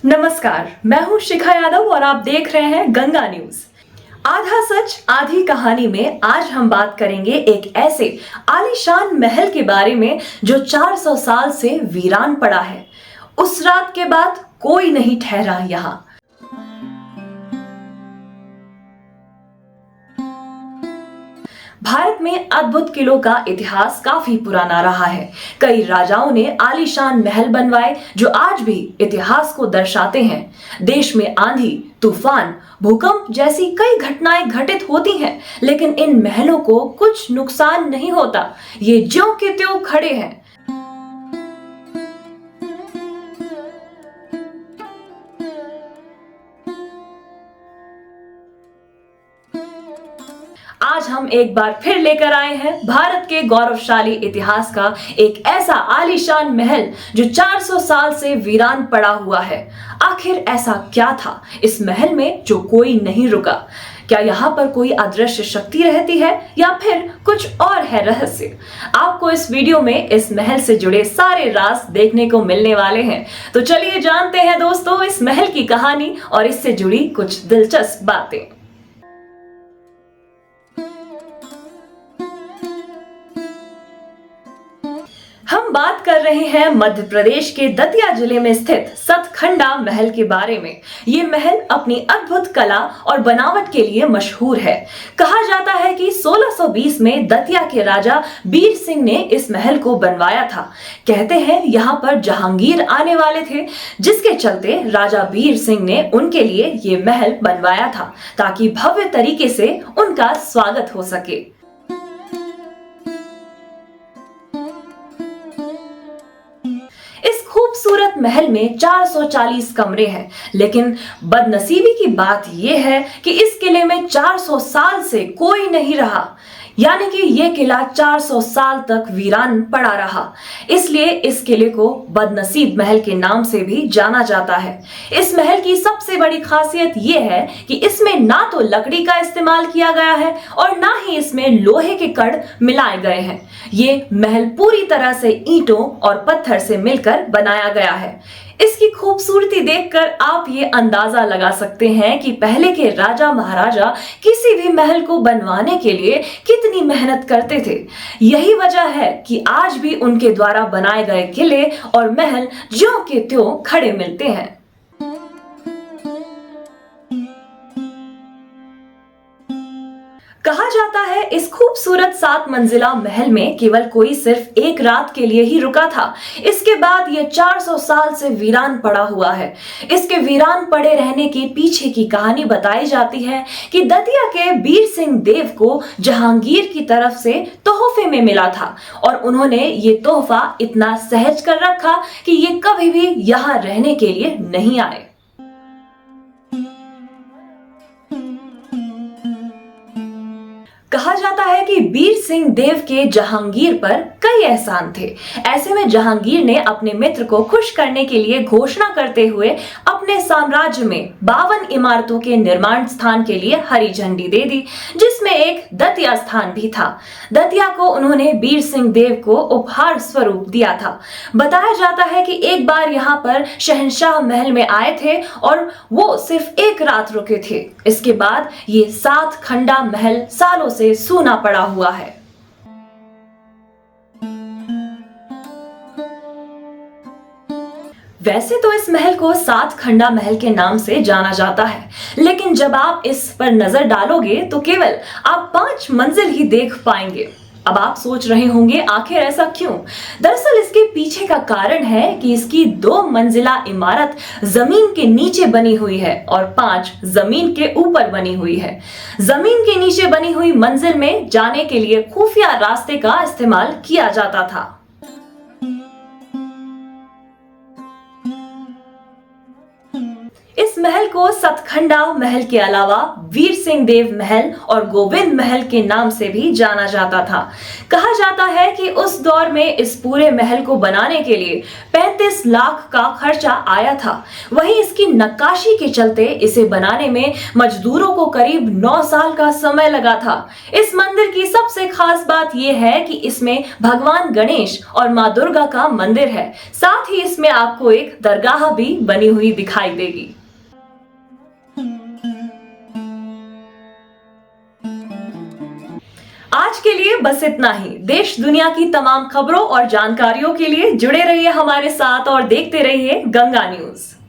नमस्कार, मैं हूं शिखा यादव और आप देख रहे हैं गंगा न्यूज। आधा सच आधी कहानी में आज हम बात करेंगे एक ऐसे आलीशान महल के बारे में जो 400 साल से वीरान पड़ा है। उस रात के बाद कोई नहीं ठहरा यहाँ। भारत में अद्भुत किलों का इतिहास काफी पुराना रहा है। कई राजाओं ने आलीशान महल बनवाए जो आज भी इतिहास को दर्शाते हैं। देश में आंधी, तूफान, भूकंप जैसी कई घटनाएं घटित होती हैं, लेकिन इन महलों को कुछ नुकसान नहीं होता। ये ज्यों के त्यों खड़े हैं। आज हम एक बार फिर लेकर आए हैं भारत के गौरवशाली इतिहास का एक ऐसा आलीशान महल जो 400 साल से वीरान पड़ा हुआ है। आखिर ऐसा क्या था इस महल में जो कोई नहीं रुका? क्या यहाँ पर कोई अदृश्य शक्ति रहती है या फिर कुछ और है रहस्य? आपको इस वीडियो में इस महल से जुड़े सारे राज देखने को मिलने वाले हैं। तो चलिए जानते हैं दोस्तों इस महल की कहानी और इससे जुड़ी कुछ दिलचस्प बातें। हम बात कर रहे हैं मध्य प्रदेश के दतिया जिले में स्थित सतखंडा महल के बारे में। ये महल अपनी अद्भुत कला और बनावट के लिए मशहूर है। कहा जाता है कि 1620 में दतिया के राजा बीर सिंह ने इस महल को बनवाया था। कहते हैं यहाँ पर जहांगीर आने वाले थे, जिसके चलते राजा बीर सिंह ने उनके लिए ये महल बनवाया था ताकि भव्य तरीके से उनका स्वागत हो सके। खूबसूरत महल में 440 कमरे हैं, लेकिन बदनसीबी की बात यह है कि इस किले में 400 साल से कोई नहीं रहा। यानी कि यह किला 400 साल तक वीरान पड़ा रहा। इसलिए इस किले को बदनसीब महल के नाम से भी जाना जाता है। इस महल की सबसे बड़ी खासियत यह है कि इसमें ना तो लकड़ी का इस्तेमाल किया गया है और ना ही इसमें लोहे के कड़ मिलाए गए हैं। ये महल पूरी तरह से ईंटों और पत्थर से मिलकर बनाया गया है। इसकी खूबसूरती देखकर आप ये अंदाजा लगा सकते हैं कि पहले के राजा महाराजा किसी भी महल को बनवाने के लिए कितनी मेहनत करते थे। यही वजह है कि आज भी उनके द्वारा बनाए गए किले और महल ज्यों के त्यों खड़े मिलते हैं। कहा जाता है इस खूबसूरत 7 मंजिला महल में केवल कोई सिर्फ एक रात के लिए ही रुका था। इसके बाद ये 400 साल से वीरान पड़ा हुआ है। इसके वीरान पड़े रहने के पीछे की कहानी बताई जाती है कि दतिया के बीर सिंह देव को जहांगीर की तरफ से तोहफे में मिला था और उन्होंने ये तोहफा इतना सहज कर रखा कि ये कभी भी यहाँ रहने के लिए नहीं आए। कहा जाता है कि बीर सिंह देव के जहांगीर पर कई एहसान थे। ऐसे में जहांगीर ने अपने मित्र को खुश करने के लिए घोषणा करते हुए अपने साम्राज्य में 52 इमारतों के निर्माण स्थान के लिए हरी झंडी दे दी, जिसमें एक दतिया स्थान भी था। दतिया को उन्होंने बीर सिंह देव को उपहार स्वरूप दिया था। बताया जाता है कि एक बार यहाँ पर शहंशाह महल में आए थे और वो सिर्फ एक रात रुके थे। इसके बाद ये सतखंडा महल सालों से सूना पड़ा हुआ है। वैसे तो इस महल को सतखंडा महल के नाम से जाना जाता है, लेकिन जब आप इस पर नजर डालोगे तो केवल आप 5 मंजिल ही देख पाएंगे। अब आप सोच रहे होंगे आखिर ऐसा क्यों? दरअसल इसके पीछे का कारण है कि इसकी 2 मंजिला इमारत जमीन के नीचे बनी हुई है और 5 जमीन के ऊपर बनी हुई है। जमीन के नीचे बनी हुई मंजिल में जाने के लिए खुफिया रास्ते का इस्तेमाल किया जाता था। इस महल को सतखंडा महल के अलावा वीर सिंह देव महल और गोविंद महल के नाम से भी जाना जाता था। कहा जाता है कि उस दौर में इस पूरे महल को बनाने के लिए 35 लाख का खर्चा आया था। वहीं इसकी नक्काशी के चलते इसे बनाने में मजदूरों को करीब 9 साल का समय लगा था। इस मंदिर की सबसे खास बात यह है कि इसमें भगवान गणेश और मां दुर्गा का मंदिर है। साथ ही इसमें आपको एक दरगाह भी बनी हुई दिखाई देगी। आज के लिए बस इतना ही। देश दुनिया की तमाम खबरों और जानकारियों के लिए जुड़े रहिए हमारे साथ और देखते रहिए गंगा न्यूज।